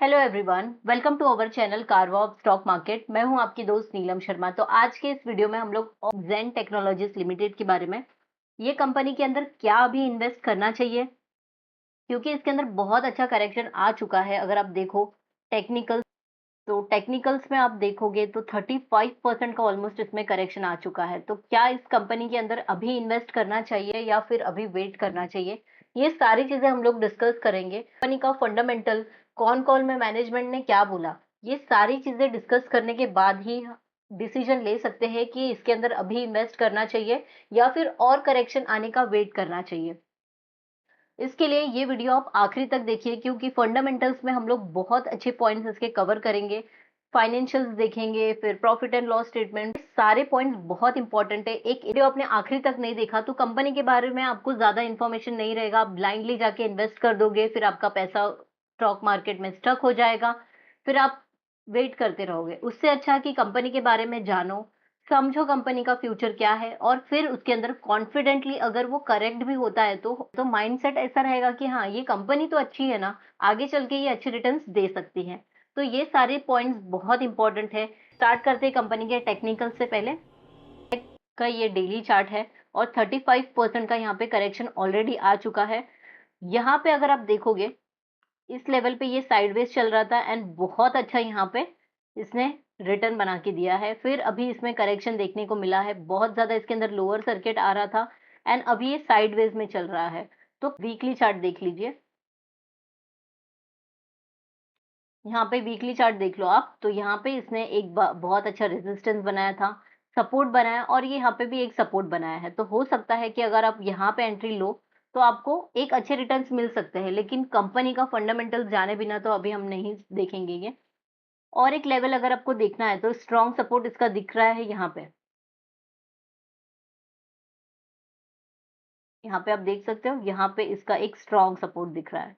Hello everyone, welcome to our channel Karwa stock market. मैं हूं आपकी दोस्त नीलम शर्मा। तो आज के इस वीडियो में हम लोग जेन टेक्नोलॉजीज लिमिटेड के बारे में, ये कंपनी के अंदर क्या अभी इन्वेस्ट करना चाहिए, क्योंकि इसके अंदर बहुत अच्छा करेक्शन आ चुका है। अगर आप देखो टेक्निकल, तो टेक्निकल्स में आप देखोगे तो 35% का ऑलमोस्ट इसमें करेक्शन आ चुका है। तो क्या इस कंपनी के अंदर अभी इन्वेस्ट करना चाहिए या फिर अभी वेट करना चाहिए, ये सारी चीजें हम लोग डिस्कस करेंगे। कंपनी का फंडामेंटल, कौन कॉल में मैनेजमेंट ने क्या बोला, ये सारी चीजें डिस्कस करने के बाद ही डिसीजन ले सकते हैं कि इसके अंदर अभी इन्वेस्ट करना चाहिए या फिर और करेक्शन आने का वेट करना चाहिए। इसके लिए ये वीडियो आप आखिरी तक देखिए, क्योंकि फंडामेंटल्स में हम लोग बहुत अच्छे पॉइंट्स इसके कवर करेंगे। फाइनेंशियल्स देखेंगे, फिर प्रॉफिट एंड लॉस स्टेटमेंट, सारे पॉइंट्स बहुत इंपॉर्टेंट है। एक वीडियो आपने आखिरी तक नहीं देखा तो कंपनी के बारे में आपको ज्यादा इन्फॉर्मेशन नहीं रहेगा, आप ब्लाइंडली जाके इन्वेस्ट कर दोगे, फिर आपका पैसा स्टॉक मार्केट में स्टक हो जाएगा, फिर आप वेट करते रहोगे। उससे अच्छा कि कंपनी के बारे में जानो, समझो कंपनी का फ्यूचर क्या है, और फिर उसके अंदर कॉन्फिडेंटली अगर वो करेक्ट भी होता है तो माइंडसेट ऐसा रहेगा कि हाँ, ये कंपनी तो अच्छी है ना, आगे चल के ये अच्छे रिटर्न्स दे सकती है। तो ये सारे पॉइंट्स बहुत इंपॉर्टेंट है। स्टार्ट करते हैं कंपनी के टेक्निकल से। पहले का ये डेली चार्ट है और 35% का यहाँ पे करेक्शन ऑलरेडी आ चुका है। यहाँ पे अगर आप देखोगे, इस लेवल पे ये साइडवेज चल रहा था एंड बहुत अच्छा यहाँ पे इसने रिटर्न बना के दिया है। फिर अभी इसमें करेक्शन देखने को मिला है, बहुत ज्यादा इसके अंदर लोअर सर्किट आ रहा था एंड अभी ये साइडवेज में चल रहा है। तो वीकली चार्ट देख लीजिए, यहाँ पे वीकली चार्ट देख लो आप, तो यहाँ पे इसने एक बहुत अच्छा रेजिस्टेंस बनाया था, सपोर्ट बनाया, और ये यहाँ पे भी एक सपोर्ट बनाया है। तो हो सकता है कि अगर आप यहाँ पे एंट्री लो तो आपको एक अच्छे रिटर्न्स मिल सकते हैं, लेकिन कंपनी का फंडामेंटल्स जाने बिना तो अभी हम नहीं देखेंगे ये। और एक लेवल अगर आपको देखना है तो स्ट्रॉन्ग सपोर्ट इसका दिख रहा है यहाँ पे। यहाँ पे आप देख सकते हो, यहाँ पे इसका एक स्ट्रॉन्ग सपोर्ट दिख रहा है।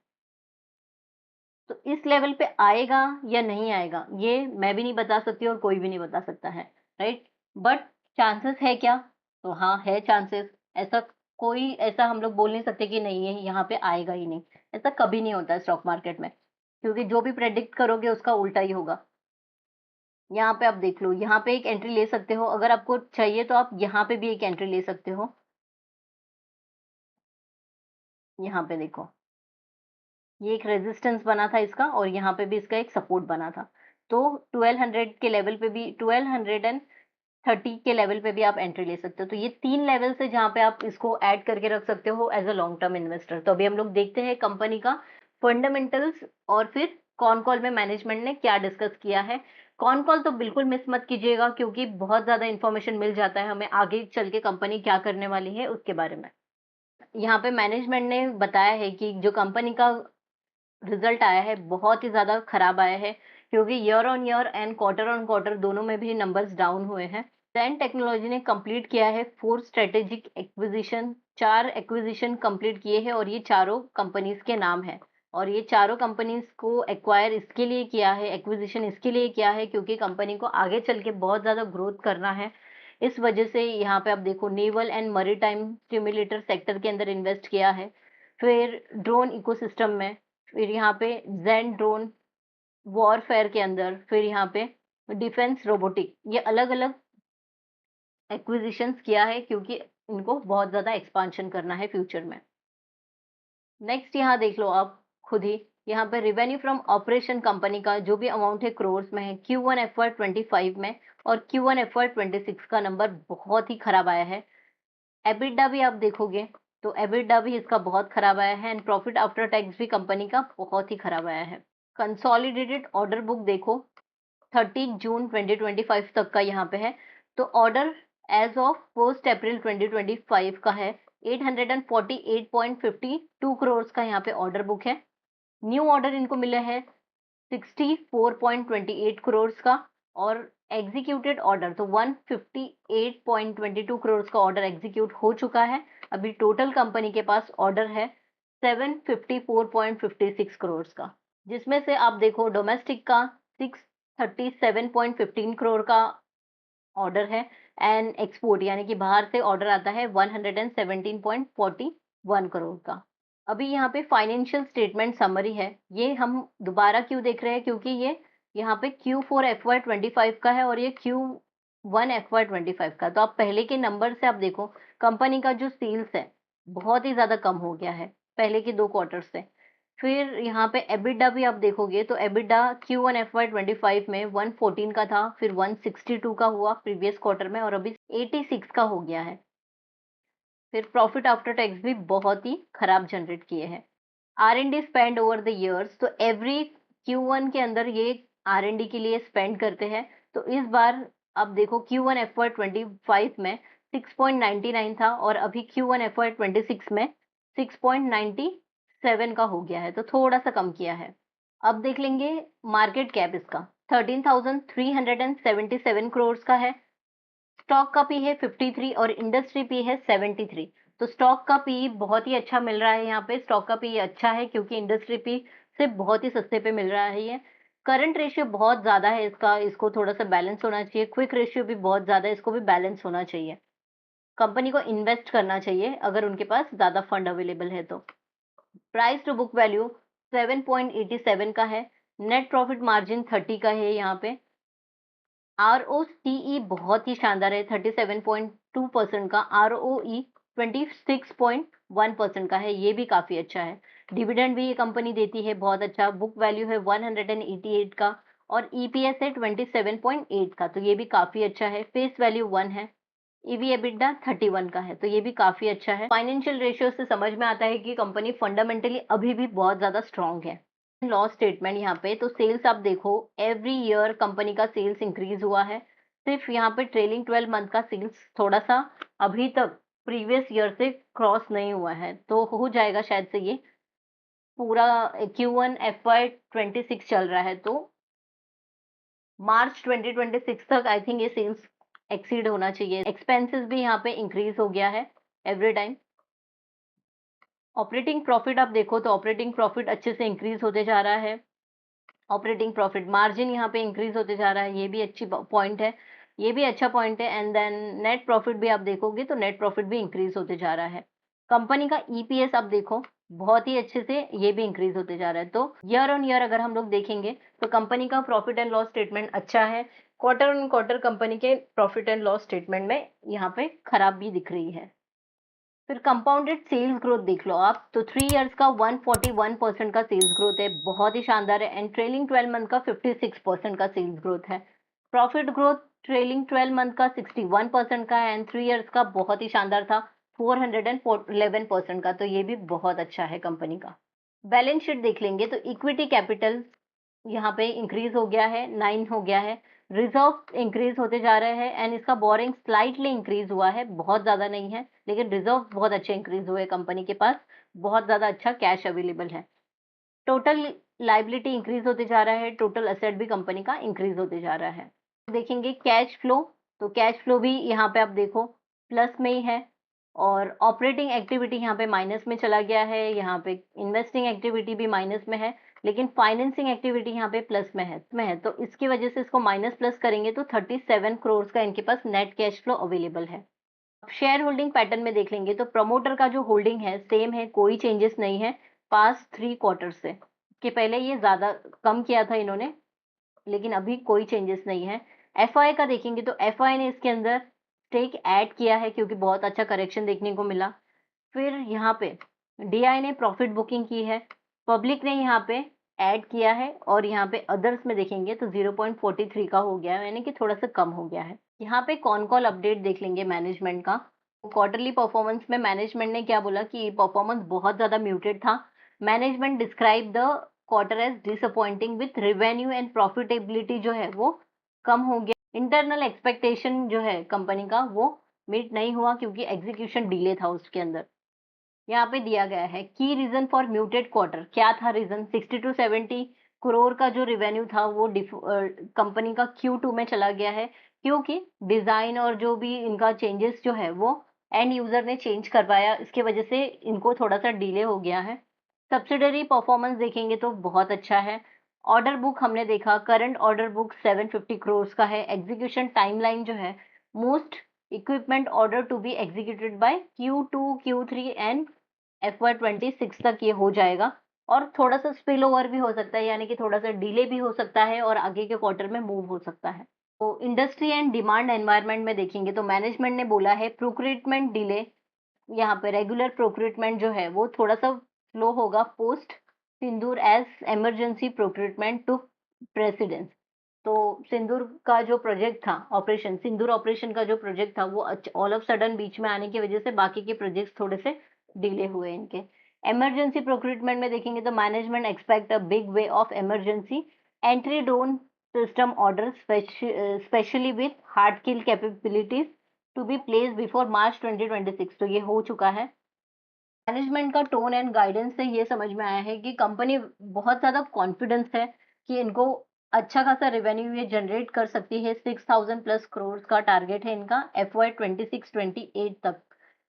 तो इस लेवल पे आएगा या नहीं आएगा ये मैं भी नहीं बता सकती और कोई भी नहीं बता सकता है, राइट। बट चांसेस है क्या? तो हाँ, है चांसेस। ऐसा कोई ऐसा हम लोग बोल नहीं सकते कि नहीं है यहाँ पे आएगा ही नहीं। ऐसा कभी नहीं होता है स्टॉक मार्केट में, क्योंकि जो भी प्रेडिक्ट करोगे उसका उल्टा ही होगा। यहाँ पे आप देख लो, यहाँ पे एक एंट्री ले सकते हो, अगर आपको चाहिए तो आप यहाँ पे भी एक एंट्री ले सकते हो। यहाँ पे देखो, ये एक रेजिस्टेंस बना था इसका और यहाँ पे भी इसका एक सपोर्ट बना था। तो 1200 के लेवल पे भी, 1230 के लेवल पे भी आप एंट्री ले सकते हो। तो ये 3 लेवल से जहाँ पे आप इसको ऐड करके रख सकते हो as a long term investor. तो अभी हम लोग देखते हैं कंपनी का फंडामेंटल्स और फिर कॉन कॉल में मैनेजमेंट ने क्या डिस्कस किया है। कॉन कॉल तो बिल्कुल मिस मत कीजिएगा, क्योंकि बहुत ज्यादा इन्फॉर्मेशन मिल जाता है हमें आगे चल के कंपनी क्या करने वाली है उसके बारे में। यहाँ पे मैनेजमेंट ने बताया है कि जो कंपनी का रिजल्ट आया है बहुत ही ज़्यादा खराब आया है, क्योंकि year on year and quarter on quarter दोनों में भी नंबर्स डाउन हुए हैं। ज़ेन टेक्नोलॉजी ने कंप्लीट किया है 4 स्ट्रेटेजिक एक्विजिशन, 4 एक्विजिशन कंप्लीट किए हैं और ये चारों कंपनीज के नाम है। और ये चारों कंपनीज को एक्वायर इसके लिए किया है, एक्विजिशन इसके लिए किया है क्योंकि कंपनी को आगे चल के बहुत ज़्यादा ग्रोथ करना है। इस वजह से यहाँ पे आप देखो, naval and maritime simulator sector के अंदर इन्वेस्ट किया है, फिर ड्रोन इकोसिस्टम में, फिर यहाँ पे जेन ड्रोन वॉरफेयर के अंदर, फिर यहाँ पे डिफेंस रोबोटिक, ये अलग अलग एक्विजिशंस किया है क्योंकि इनको बहुत ज्यादा एक्सपांशन करना है फ्यूचर में। नेक्स्ट यहाँ देख लो आप खुद ही, यहाँ पे रिवेन्यू फ्रॉम ऑपरेशन कंपनी का जो भी अमाउंट है क्रोर्स में है Q1 FY25 में, और Q1 FY26 का नंबर बहुत ही खराब आया है। एबिटडा भी आप देखोगे तो एबिटडा भी इसका बहुत खराब आया है एंड प्रॉफिट आफ्टर टैक्स भी कंपनी का बहुत ही खराब आया है। कंसोलिडेटेड ऑर्डर बुक देखो, 30 जून 2025 तक का यहाँ पे है। तो ऑर्डर एज ऑफ 1 अप्रैल 2025 का है 848.52 करोड़ का, यहाँ पे ऑर्डर बुक है। न्यू ऑर्डर इनको मिले हैं 64.28 करोड़ का, और एग्जीक्यूटेड ऑर्डर तो 158.22 करोड़ का ऑर्डर एग्जीक्यूट हो चुका है। अभी टोटल कंपनी के पास ऑर्डर है 754.56 करोड़ का, जिसमें से आप देखो डोमेस्टिक का 637.15 करोड़ का ऑर्डर है एंड एक्सपोर्ट यानी कि बाहर से ऑर्डर आता है 117.41 करोड़ का। अभी यहाँ पे फाइनेंशियल स्टेटमेंट समरी है। ये हम दोबारा क्यों देख रहे हैं, क्योंकि ये यहाँ पे Q4 FY25 का है और ये Q1 FY25 का। तो आप पहले के नंबर से आप देखो, कंपनी का जो सेल्स है बहुत ही ज्यादा कम हो गया है पहले के 2 क्वार्टर से। फिर यहाँ पे एबिडा भी आप देखोगे तो एबिडा Q1 FY25 में 114 का था, फिर 162 का हुआ प्रीवियस क्वार्टर में, और अभी 86 का हो गया है। फिर प्रॉफिट आफ्टर टैक्स भी बहुत ही खराब जनरेट किए हैं। R&D spend over the years, तो एवरी Q1 के अंदर ये R&D के लिए स्पेंड करते हैं। तो इस बार अब देखो Q1 FY25 में 6.99 था और अभी Q1 FY26 में 6.97 का हो गया है, तो थोड़ा सा कम किया है। अब देख लेंगे मार्केट कैप इसका 13,377 करोड़ का है। स्टॉक का पी है 53 और इंडस्ट्री पी है 73। तो स्टॉक का पी बहुत ही अच्छा मिल रहा है यहाँ पे। स्टॉक का पी अच्छा है क्योंकि इंडस्ट्री पी से बहुत ही सस्ते पे मिल रहा है ये। करंट रेशियो बहुत ज्यादा है इसका, इसको थोड़ा सा बैलेंस होना चाहिए। क्विक रेशियो भी बहुत ज्यादा है, इसको भी बैलेंस होना चाहिए। कंपनी को इन्वेस्ट करना चाहिए अगर उनके पास ज्यादा फंड अवेलेबल है तो। प्राइस टू बुक वैल्यू 7.87 का है। नेट प्रॉफिट मार्जिन 30 का है यहाँ पे। ROCE बहुत ही शानदार है, 37.2% का। ROE 26.1% का है, ये भी काफी अच्छा है। डिविडेंड भी ये कंपनी देती है बहुत अच्छा। बुक वैल्यू है 188 का और EPS है 27.8 का, तो ये भी काफी अच्छा है। फेस वैल्यू 1 है। ईवी एबिटडा 31 का है, तो ये भी काफी अच्छा है। फाइनेंशियल रेशियो से समझ में आता है कि कंपनी फंडामेंटली अभी भी बहुत ज्यादा स्ट्रांग है। लॉस स्टेटमेंट यहाँ पे तो सेल्स आप देखो, एवरी ईयर कंपनी का सेल्स इंक्रीज हुआ है। सिर्फ यहाँ पे ट्रेलिंग 12 मंथ का सेल्स थोड़ा सा अभी तक प्रीवियस ईयर से क्रॉस नहीं हुआ है, तो हो जाएगा शायद से। ये पूरा Q1 FY26 चल रहा है, तो मार्च 2026 तक आई थिंक ये सेल्स एक्सीड होना चाहिए। एक्सपेंसेस भी यहाँ पे इंक्रीज हो गया है एवरी टाइम। ऑपरेटिंग प्रॉफिट आप देखो तो ऑपरेटिंग प्रॉफिट अच्छे से इंक्रीज होते जा रहा है। ऑपरेटिंग प्रॉफिट मार्जिन यहाँ पे इंक्रीज होते जा रहा है, ये भी अच्छी पॉइंट है, ये भी अच्छा पॉइंट है। एंड देन नेट प्रॉफिट भी आप देखोगे तो नेट प्रॉफिट भी इंक्रीज होते जा रहा है। कंपनी का EPS आप देखो बहुत ही अच्छे से ये भी इंक्रीज होते जा रहा है। तो ईयर ऑन ईयर अगर हम लोग देखेंगे तो कंपनी का प्रॉफिट एंड लॉस स्टेटमेंट अच्छा है। क्वार्टर ऑन क्वार्टर कंपनी के प्रॉफिट एंड लॉस स्टेटमेंट में यहाँ पे खराब भी दिख रही है। फिर कंपाउंडेड सेल्स ग्रोथ देख लो आप, तो 3 इयर्स का 141% का सेल्स ग्रोथ है, बहुत ही शानदार है। एंड ट्रेलिंग 12 मंथ का 56% का सेल्स ग्रोथ है। प्रॉफिट ग्रोथ ट्रेलिंग 12 मंथ का 61% का है एंड 3 इयर्स का बहुत ही शानदार था, 411% का, तो ये भी बहुत अच्छा है कंपनी का। बैलेंस शीट देख लेंगे तो इक्विटी कैपिटल यहाँ पे इंक्रीज हो गया है, 9 हो गया है। रिजर्व इंक्रीज होते जा रहे हैं एंड इसका बोरिंग स्लाइटली इंक्रीज हुआ है, बहुत ज्यादा नहीं है, लेकिन रिजर्व बहुत अच्छे इंक्रीज हुए। कंपनी के पास बहुत ज्यादा अच्छा कैश अवेलेबल है। टोटल लाइबिलिटी इंक्रीज होते जा रहा है, टोटल असेट भी कंपनी का इंक्रीज होते जा रहा है। देखेंगे कैश फ्लो, तो कैश फ्लो भी यहाँ पे आप देखो प्लस में ही है और ऑपरेटिंग एक्टिविटी यहाँ पे माइनस में चला गया है। यहाँ पे इन्वेस्टिंग एक्टिविटी भी माइनस में है, लेकिन फाइनेंसिंग एक्टिविटी यहाँ पे प्लस में है, तो इसकी वजह से इसको माइनस प्लस करेंगे तो 37 करोड़ का इनके पास नेट कैश फ्लो अवेलेबल है। शेयर होल्डिंग पैटर्न में देख लेंगे तो प्रमोटर का जो होल्डिंग है सेम है, कोई चेंजेस नहीं है पास्ट 3 क्वार्टर से। कि पहले ये ज्यादा कम किया था इन्होंने, लेकिन अभी कोई चेंजेस नहीं है। FI का देखेंगे तो FI ने इसके अंदर स्टेक ऐड किया है क्योंकि बहुत अच्छा करेक्शन देखने को मिला। फिर यहाँ पे DI ने प्रॉफिट बुकिंग की है, पब्लिक ने यहाँ पे ऐड किया है और यहाँ पे अदर्स में देखेंगे तो 0.43 का हो गया है, यानी कि थोड़ा सा कम हो गया है। यहाँ पे कॉन कॉल अपडेट देख लेंगे मैनेजमेंट का। क्वार्टरली परफॉर्मेंस में मैनेजमेंट ने क्या बोला कि परफॉर्मेंस बहुत ज्यादा म्यूटेड था। Management describe the quarter as disappointing with revenue and profitability जो है वो कम हो गया। इंटरनल एक्सपेक्टेशन जो है कंपनी का वो मीट नहीं हुआ क्योंकि एग्जीक्यूशन डिले था उसके अंदर। यहाँ पे दिया गया है की रीजन फॉर म्यूटेड क्वार्टर, क्या था रीजन। 60 to 70 करोड़ का जो रेवेन्यू था वो कंपनी का Q2 में चला गया है, क्योंकि डिजाइन और जो भी इनका चेंजेस जो है वो एंड यूजर ने चेंज करवाया, इसके वजह से इनको थोड़ा सा डिले हो गया है। सब्सिडरी परफॉर्मेंस देखेंगे तो बहुत अच्छा है। ऑर्डर बुक हमने देखा, करंट ऑर्डर बुक 750 करोड़ का है। एग्जीक्यूशन टाइमलाइन जो है, most equipment order to be executed by Q2 Q3 and FY26 तक ये हो जाएगा और थोड़ा सा स्पिल ओवर भी हो सकता है, यानी कि थोड़ा सा डिले भी हो सकता है और आगे के क्वार्टर में मूव हो सकता है। तो इंडस्ट्री एंड डिमांड एनवायरनमेंट में देखेंगे तो मैनेजमेंट ने बोला है प्रोक्यूरमेंट डिले, यहाँ पे रेगुलर प्रोक्यूरमेंट जो है वो थोड़ा सा स्लो होगा post Sindoor as emergency procurement to precedence. तो सिंदूर का जो प्रोजेक्ट था, ऑपरेशन सिंदूर ऑपरेशन का जो प्रोजेक्ट था वो ऑल ऑफ सडन बीच में आने की वजह से बाकी के प्रोजेक्ट्स थोड़े से डिले हुए इनके। इमरजेंसी प्रोक्यूरमेंट में देखेंगे तो management expect a big way of emergency anti drone system order specially with hard kill capabilities to be place before March 2026। तो ये हो चुका है। मैनेजमेंट का टोन एंड गाइडेंस से ये समझ में आया है कि कंपनी बहुत ज़्यादा कॉन्फिडेंस है कि इनको अच्छा खासा रेवेन्यू ये जनरेट कर सकती है। 6000 प्लस करोड़ का टारगेट है इनका FY26-28 तक,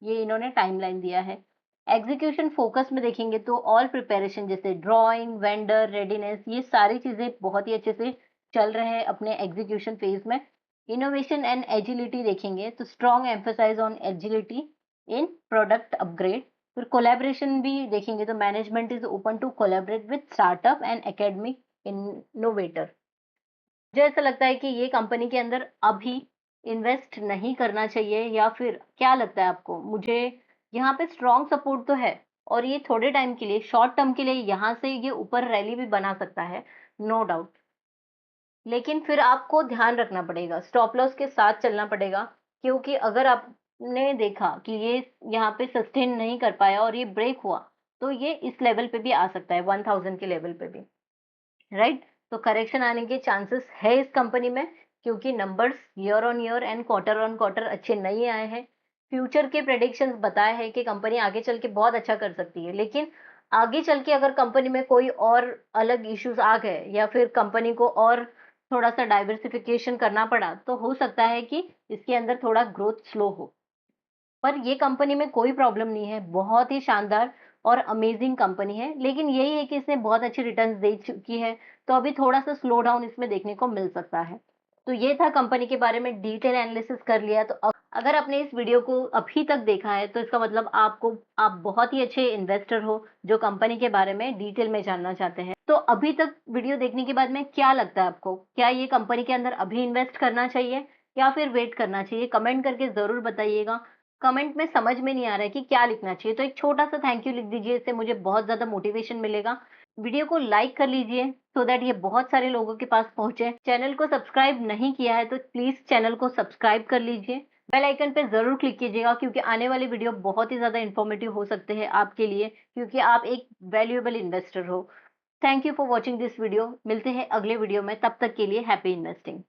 ये इन्होंने टाइमलाइन दिया है। एग्जीक्यूशन फोकस में देखेंगे तो ऑल प्रिपरेशन जैसे ड्राइंग, वेंडर रेडीनेस, ये सारी चीज़ें बहुत ही अच्छे से चल रहे हैं अपने एग्जीक्यूशन फेज में। इनोवेशन एंड एजिलिटी देखेंगे तो strong emphasise on agility in product upgrade. फिर कोलैबोरेशन भी देखेंगे तो management is open to collaborate with startup and academic innovator. मुझे ऐसा लगता है कि ये कंपनी के अंदर अभी इन्वेस्ट नहीं करना चाहिए, या फिर क्या लगता है आपको? मुझे यहाँ पे स्ट्रॉन्ग सपोर्ट तो है और ये थोड़े टाइम के लिए, शॉर्ट टर्म के लिए यहाँ से ये ऊपर रैली भी बना सकता है, नो डाउट। लेकिन फिर आपको ध्यान रखना पड़ेगा, स्टॉप लॉस के साथ चलना पड़ेगा, क्योंकि अगर आपने देखा कि ये यहाँ पे सस्टेन नहीं कर पाया और ये ब्रेक हुआ, तो ये इस लेवल पे भी आ सकता है, 1000 के लेवल पे भी, राइट? तो करेक्शन आने के चांसेस है इस कंपनी में, क्योंकि numbers year on year and quarter on quarter अच्छे नहीं आए हैं। फ्यूचर के प्रेडिक्शंस बताए हैं कि कंपनी आगे चल के बहुत अच्छा कर सकती है, लेकिन आगे चल के अगर कंपनी में कोई और अलग इश्यूज आ गए या फिर कंपनी को और थोड़ा सा डाइवर्सिफिकेशन करना पड़ा, तो हो सकता है कि इसके अंदर थोड़ा ग्रोथ स्लो हो। पर ये कंपनी में कोई प्रॉब्लम नहीं है, बहुत ही शानदार और अमेजिंग कंपनी है, लेकिन यही है कि इसने बहुत अच्छे रिटर्न्स दे चुकी है, तो अभी थोड़ा-सा स्लो डाउन इसमें देखने को मिल सकता है। तो ये था कंपनी के बारे में डिटेल एनालिसिस कर लिया। तो अब अगर आपने इस वीडियो को अभी तक देखा है, तो इसका मतलब आप बहुत ही अच्छे इन्वेस्टर हो, जो कंपनी के बारे में डिटेल में जानना चाहते हैं। तो अभी तक वीडियो देखने के बाद में क्या लगता है आपको? क्या ये कंपनी के अंदर अभी इन्वेस्ट करना चाहिए या फिर वेट करना चाहिए? कमेंट करके ज़रूर बताइएगा। कमेंट में समझ में नहीं आ रहा है कि क्या लिखना चाहिए, तो एक छोटा-सा थैंक यू लिख दीजिए, इससे मुझे बहुत ज़्यादा मोटिवेशन मिलेगा। वीडियो को लाइक कर लीजिए सो दैट ये बहुत सारे लोगों के पास पहुँचे। चैनल को सब्सक्राइब नहीं किया है तो प्लीज़ चैनल को सब्सक्राइब कर लीजिए। बेल आइकन पे ज़रूर क्लिक कीजिएगा, क्योंकि आने वाले वीडियो बहुत ही ज़्यादा इन्फॉर्मेटिव हो सकते हैं आपके लिए, क्योंकि आप एक वैल्यूएबल इन्वेस्टर हो। Thank you for watching this video. मिलते हैं अगले वीडियो में, तब तक के लिए हैप्पी इन्वेस्टिंग।